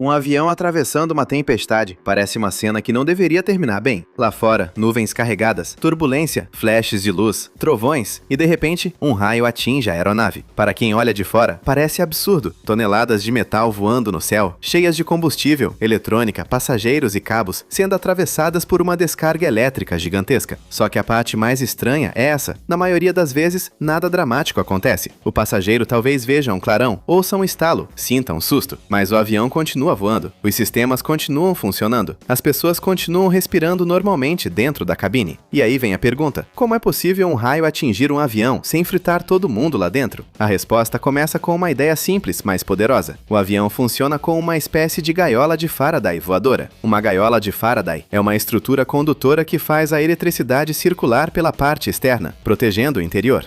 Um avião atravessando uma tempestade parece uma cena que não deveria terminar bem. Lá fora, nuvens carregadas, turbulência, flashes de luz, trovões e de repente, um raio atinge a aeronave. Para quem olha de fora, parece absurdo. Toneladas de metal voando no céu, cheias de combustível, eletrônica, passageiros e cabos sendo atravessadas por uma descarga elétrica gigantesca. Só que a parte mais estranha é essa. Na maioria das vezes, nada dramático acontece. O passageiro talvez veja um clarão, ouça um estalo, sinta um susto, mas o avião continua voando, os sistemas continuam funcionando, as pessoas continuam respirando normalmente dentro da cabine. E aí vem a pergunta: como é possível um raio atingir um avião sem fritar todo mundo lá dentro? A resposta começa com uma ideia simples, mas poderosa. O avião funciona com uma espécie de gaiola de Faraday voadora. Uma gaiola de Faraday é uma estrutura condutora que faz a eletricidade circular pela parte externa, protegendo o interior.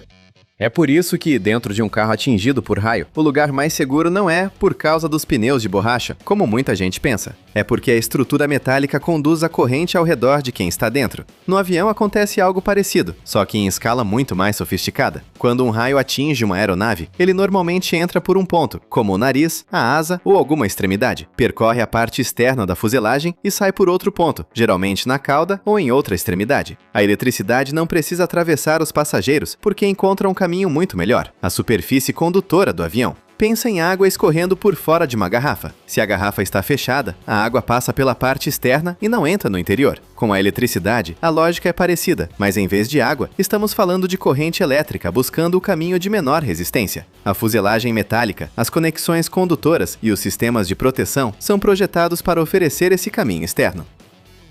É por isso que, dentro de um carro atingido por raio, o lugar mais seguro não é por causa dos pneus de borracha, como muita gente pensa. É porque a estrutura metálica conduz a corrente ao redor de quem está dentro. No avião acontece algo parecido, só que em escala muito mais sofisticada. Quando um raio atinge uma aeronave, ele normalmente entra por um ponto, como o nariz, a asa ou alguma extremidade. Percorre a parte externa da fuselagem e sai por outro ponto, geralmente na cauda ou em outra extremidade. A eletricidade não precisa atravessar os passageiros, porque encontra um caminho muito melhor: a superfície condutora do avião. Pensa em água escorrendo por fora de uma garrafa. Se a garrafa está fechada, a água passa pela parte externa e não entra no interior. Com a eletricidade, a lógica é parecida, mas em vez de água, estamos falando de corrente elétrica buscando o caminho de menor resistência. A fuselagem metálica, as conexões condutoras e os sistemas de proteção são projetados para oferecer esse caminho externo.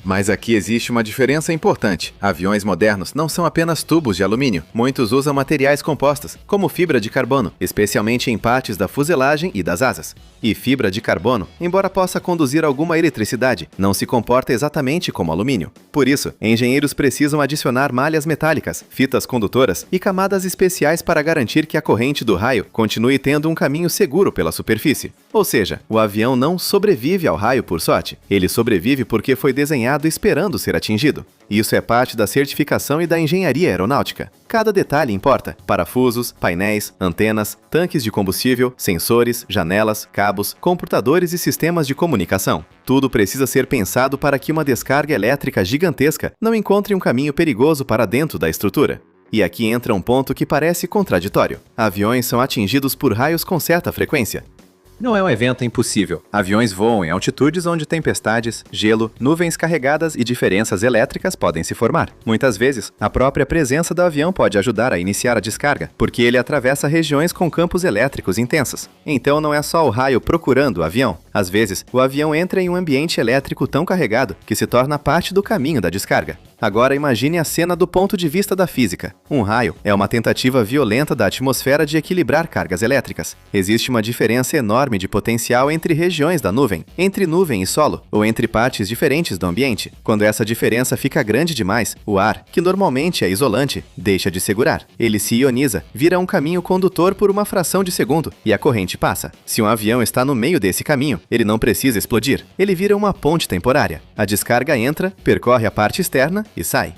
Mas aqui existe uma diferença importante. Aviões modernos não são apenas tubos de alumínio. Muitos usam materiais compostos, como fibra de carbono, especialmente em partes da fuselagem e das asas. E fibra de carbono, embora possa conduzir alguma eletricidade, não se comporta exatamente como alumínio. Por isso, engenheiros precisam adicionar malhas metálicas, fitas condutoras e camadas especiais para garantir que a corrente do raio continue tendo um caminho seguro pela superfície. Ou seja, o avião não sobrevive ao raio por sorte. Ele sobrevive porque foi desenhado esperando ser atingido. Isso é parte da certificação e da engenharia aeronáutica. Cada detalhe importa: parafusos, painéis, antenas, tanques de combustível, sensores, janelas, cabos, computadores e sistemas de comunicação. Tudo precisa ser pensado para que uma descarga elétrica gigantesca não encontre um caminho perigoso para dentro da estrutura. E aqui entra um ponto que parece contraditório. Aviões são atingidos por raios com certa frequência. Não é um evento impossível. Aviões voam em altitudes onde tempestades, gelo, nuvens carregadas e diferenças elétricas podem se formar. Muitas vezes, a própria presença do avião pode ajudar a iniciar a descarga, porque ele atravessa regiões com campos elétricos intensos. Então não é só o raio procurando o avião. Às vezes, o avião entra em um ambiente elétrico tão carregado que se torna parte do caminho da descarga. Agora imagine a cena do ponto de vista da física. Um raio é uma tentativa violenta da atmosfera de equilibrar cargas elétricas. Existe uma diferença enorme de potencial entre regiões da nuvem, entre nuvem e solo, ou entre partes diferentes do ambiente. Quando essa diferença fica grande demais, o ar, que normalmente é isolante, deixa de segurar. Ele se ioniza, vira um caminho condutor por uma fração de segundo, e a corrente passa. Se um avião está no meio desse caminho, ele não precisa explodir. Ele vira uma ponte temporária. A descarga entra, percorre a parte externa e sai.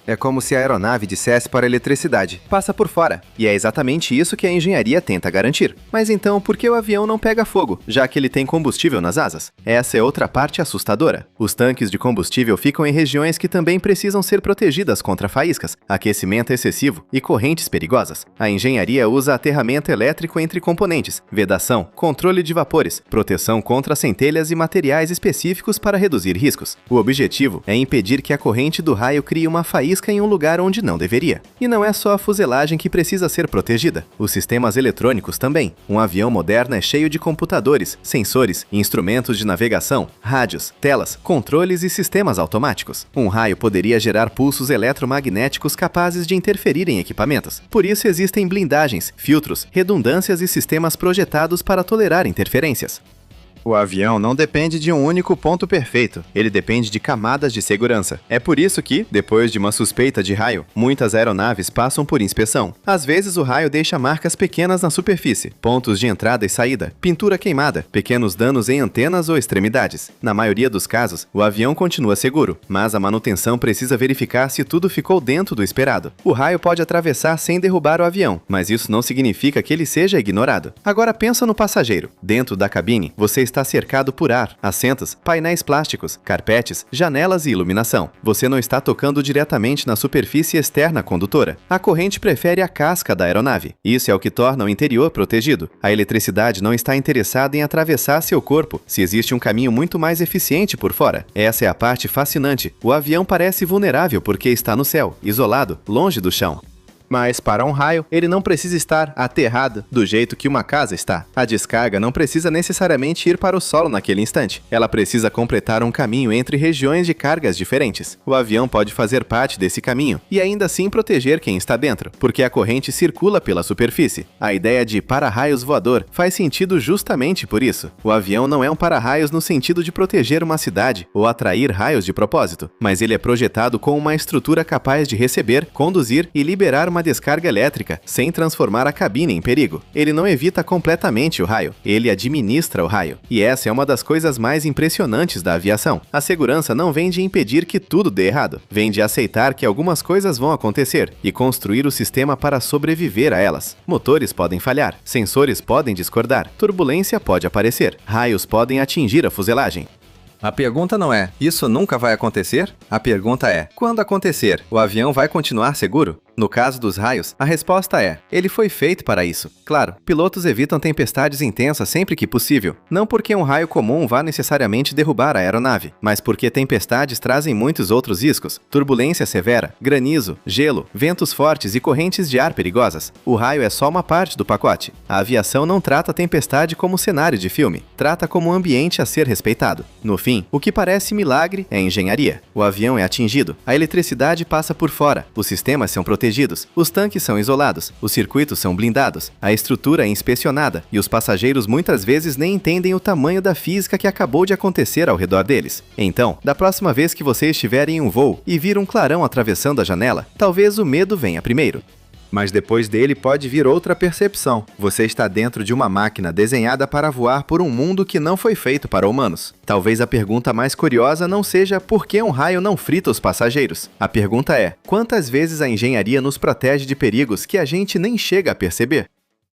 É como se a aeronave dissesse para a eletricidade: passa por fora. E é exatamente isso que a engenharia tenta garantir. Mas então, por que o avião não pega fogo, já que ele tem combustível nas asas? Essa é outra parte assustadora. Os tanques de combustível ficam em regiões que também precisam ser protegidas contra faíscas, aquecimento excessivo e correntes perigosas. A engenharia usa aterramento elétrico entre componentes, vedação, controle de vapores, proteção contra centelhas e materiais específicos para reduzir riscos. O objetivo é impedir que a corrente do raio crie uma faísca em um lugar onde não deveria. E não é só a fuselagem que precisa ser protegida. Os sistemas eletrônicos também. Um avião moderno é cheio de computadores, sensores, instrumentos de navegação, rádios, telas, controles e sistemas automáticos. Um raio poderia gerar pulsos eletromagnéticos capazes de interferir em equipamentos. Por isso existem blindagens, filtros, redundâncias e sistemas projetados para tolerar interferências. O avião não depende de um único ponto perfeito, ele depende de camadas de segurança. É por isso que, depois de uma suspeita de raio, muitas aeronaves passam por inspeção. Às vezes o raio deixa marcas pequenas na superfície, pontos de entrada e saída, pintura queimada, pequenos danos em antenas ou extremidades. Na maioria dos casos, o avião continua seguro, mas a manutenção precisa verificar se tudo ficou dentro do esperado. O raio pode atravessar sem derrubar o avião, mas isso não significa que ele seja ignorado. Agora pensa no passageiro. Dentro da cabine, você está cercado por ar, assentos, painéis plásticos, carpetes, janelas e iluminação. Você não está tocando diretamente na superfície externa condutora. A corrente prefere a casca da aeronave. Isso é o que torna o interior protegido. A eletricidade não está interessada em atravessar seu corpo, se existe um caminho muito mais eficiente por fora. Essa é a parte fascinante. O avião parece vulnerável porque está no céu, isolado, longe do chão. Mas para um raio, ele não precisa estar aterrado do jeito que uma casa está. A descarga não precisa necessariamente ir para o solo naquele instante. Ela precisa completar um caminho entre regiões de cargas diferentes. O avião pode fazer parte desse caminho e ainda assim proteger quem está dentro, porque a corrente circula pela superfície. A ideia de para-raios voador faz sentido justamente por isso. O avião não é um para-raios no sentido de proteger uma cidade ou atrair raios de propósito, mas ele é projetado com uma estrutura capaz de receber, conduzir e liberar uma descarga elétrica, sem transformar a cabine em perigo. Ele não evita completamente o raio, ele administra o raio. E essa é uma das coisas mais impressionantes da aviação. A segurança não vem de impedir que tudo dê errado, vem de aceitar que algumas coisas vão acontecer e construir o sistema para sobreviver a elas. Motores podem falhar, sensores podem discordar, turbulência pode aparecer, raios podem atingir a fuselagem. A pergunta não é, isso nunca vai acontecer? A pergunta é, quando acontecer, o avião vai continuar seguro? No caso dos raios, a resposta é, ele foi feito para isso. Claro, pilotos evitam tempestades intensas sempre que possível, não porque um raio comum vá necessariamente derrubar a aeronave, mas porque tempestades trazem muitos outros riscos, turbulência severa, granizo, gelo, ventos fortes e correntes de ar perigosas. O raio é só uma parte do pacote. A aviação não trata a tempestade como cenário de filme, trata como um ambiente a ser respeitado. No fim, o que parece milagre é engenharia. O avião é atingido, a eletricidade passa por fora, os sistemas são protegidos, os tanques são isolados, os circuitos são blindados, a estrutura é inspecionada e os passageiros muitas vezes nem entendem o tamanho da física que acabou de acontecer ao redor deles. Então, da próxima vez que você estiver em um voo e vir um clarão atravessando a janela, talvez o medo venha primeiro. Mas depois dele pode vir outra percepção. Você está dentro de uma máquina desenhada para voar por um mundo que não foi feito para humanos. Talvez a pergunta mais curiosa não seja por que um raio não frita os passageiros. A pergunta é, quantas vezes a engenharia nos protege de perigos que a gente nem chega a perceber?